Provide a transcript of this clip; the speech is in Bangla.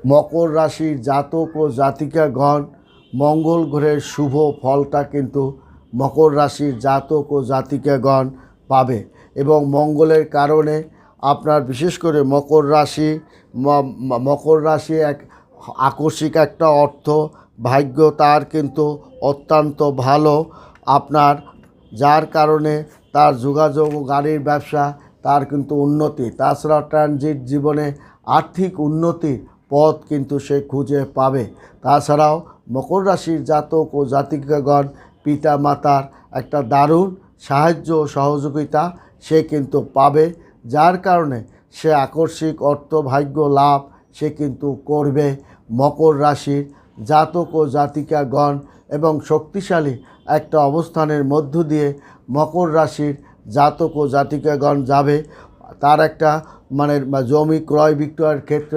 মকর রাশির জাতক ও জাতিকাগণ মঙ্গল গ্রহের শুভ ফলটা কিন্তু মকর রাশির জাতক ও জাতিকাগণ পাবে এবং মঙ্গলের কারণে আপনার বিশেষ করে মকর রাশি এক আকস্মিক একটা অর্থ ভাগ্য তার কিন্তু অত্যন্ত ভালো আপনার, যার কারণে তার যোগাযোগ ও গাড়ির ব্যবসা তার কিন্তু উন্নতি, তাছাড়া ট্রানজিট জীবনে আর্থিক উন্নতির পথ কিন্তু সে খুঁজে পাবে। তাছাড়াও মকর রাশির জাতক ও জাতিকাগণ পিতা মাতার একটা দারুণ সাহায্য ও সহযোগিতা সে কিন্তু পাবে, যার কারণে সে আকস্মিক অর্থভাগ্য লাভ সে কিন্তু করবে মকর রাশির জাতক ও জাতিকাগণ। এবং শক্তিশালী একটা অবস্থানের মধ্য দিয়ে মকর রাশির জাতক ও জাতিকাগণ যাবে। তার একটা জমি ক্রয় বিক্রয়ের ক্ষেত্রে